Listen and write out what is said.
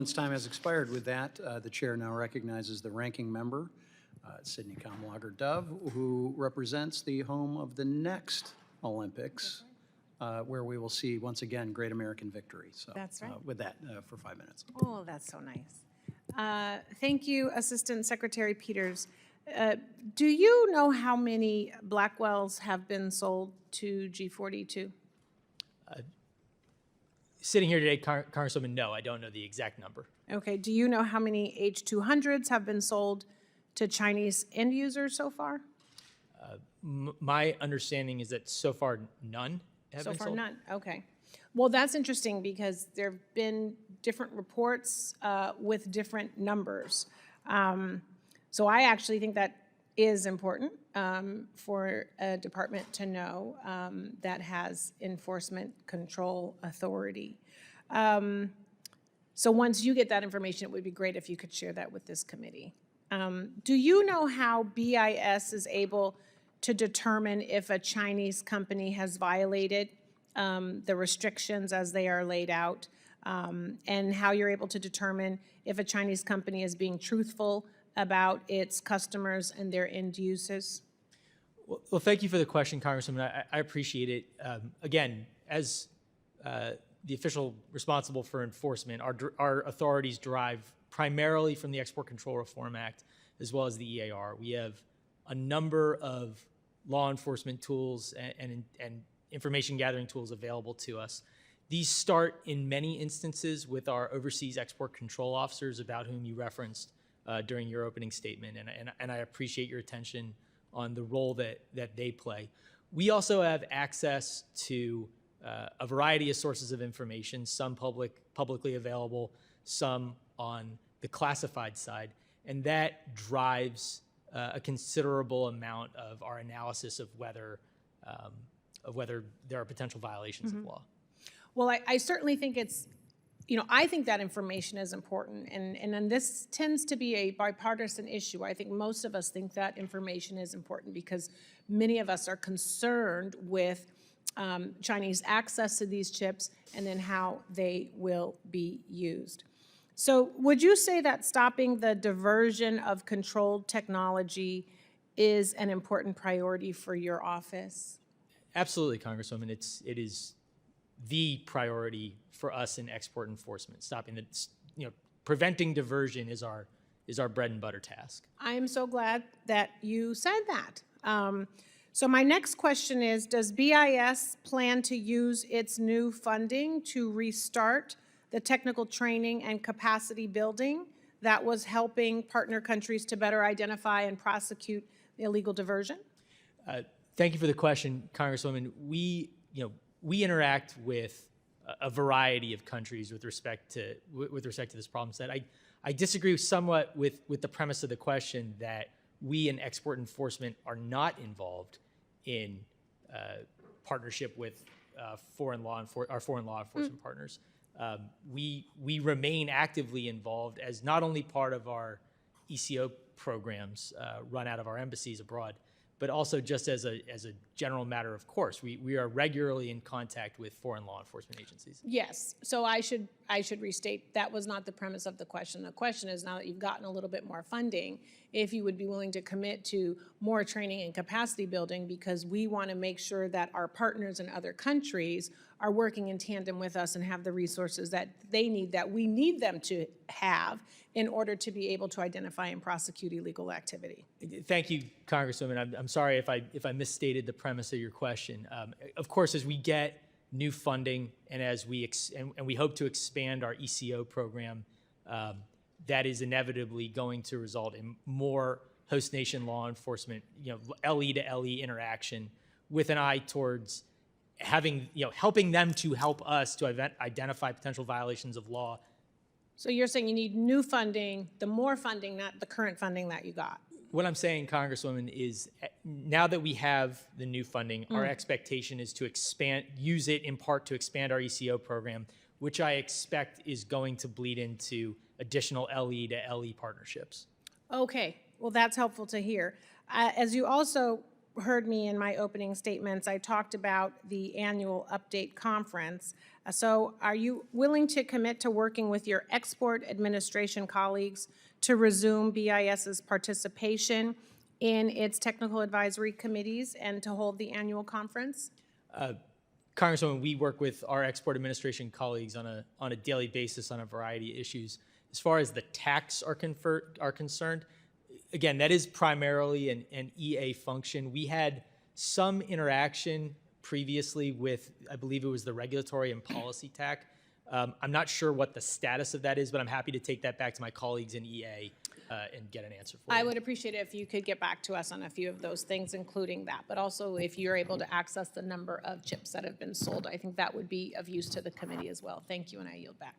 Since time has expired with that, the chair now recognizes the ranking member, Sydney Kamlager Dove, who represents the home of the next Olympics, where we will see, once again, great American victory. So That's right. With that, for 5 minutes. Oh, that's so nice. Thank you, Assistant Secretary Peters. Do you know how many Blackwells have been sold to G42? Sitting here today, Congresswoman, no, I don't know the exact number. Okay, do you know how many H200s have been sold to Chinese end users so far? My understanding is that so far none have been sold. So far none, okay. Well, that's interesting because there have been different reports with different numbers. So I actually think that is important for a department to know that has enforcement control authority. So once you get that information, it would be great if you could share that with this committee. Do you know how BIS is able to determine if a Chinese company has violated the restrictions as they are laid out, and how you're able to determine if a Chinese company is being truthful about its customers and their end users? Well, thank you for the question, Congresswoman. I appreciate it. Again, as the official responsible for enforcement, our authorities derive primarily from the Export Control Reform Act as well as the EAR. We have a number of law enforcement tools and information gathering tools available to us. These start in many instances with our overseas export control officers, about whom you referenced during your opening statement, and I appreciate your attention on the role that they play. We also have access to a variety of sources of information, some publicly available, some on the classified side, and that drives a considerable amount of our analysis of whether there are potential violations of law. Well, I certainly think it's, I think that information is important, and this tends to be a bipartisan issue. I think most of us think that information is important because many of us are concerned with Chinese access to these chips and then how they will be used. So would you say that stopping the diversion of controlled technology is an important priority for your office? Absolutely, Congresswoman. It is the priority for us in export enforcement. Stopping preventing diversion is our bread and butter task. I am so glad that you said that. So my next question is, does BIS plan to use its new funding to restart the technical training and capacity building that was helping partner countries to better identify and prosecute illegal diversion? Thank you for the question, Congresswoman. We interact with a variety of countries with respect to this problem set. I disagree somewhat with the premise of the question that we in export enforcement are not involved in partnership with our foreign law enforcement partners. We remain actively involved as not only part of our ECO programs run out of our embassies abroad, but also just as a general matter of course. We are regularly in contact with foreign law enforcement agencies. Yes, so I should restate, that was not the premise of the question. The question is, now that you've gotten a little bit more funding, if you would be willing to commit to more training and capacity building, because we want to make sure that our partners in other countries are working in tandem with us and have the resources that they need, that we need them to have in order to be able to identify and prosecute illegal activity. Thank you, Congresswoman. I'm sorry if I misstated the premise of your question. Of course, as we get new funding and as we hope to expand our ECO program, that is inevitably going to result in more host nation law enforcement, LE to LE interaction, with an eye towards helping them to help us to identify potential violations of law. So you're saying you need new funding, the more funding, not the current funding that you got? What I'm saying, Congresswoman, is now that we have the new funding, our expectation is to use it in part to expand our ECO program, which I expect is going to bleed into additional LE to LE partnerships. Okay, well, that's helpful to hear. As you also heard me in my opening statements, I talked about the annual update conference. So are you willing to commit to working with your export administration colleagues to resume BIS's participation in its technical advisory committees and to hold the annual conference? Congresswoman, we work with our export administration colleagues on a daily basis on a variety of issues. As far as the tax are concerned, again, that is primarily an EA function. We had some interaction previously with, I believe it was the regulatory and policy TAC. I'm not sure what the status of that is, but I'm happy to take that back to my colleagues in EA and get an answer for you. I would appreciate it if you could get back to us on a few of those things, including that, but also if you're able to access the number of chips that have been sold. I think that would be of use to the committee as well. Thank you, and I yield back.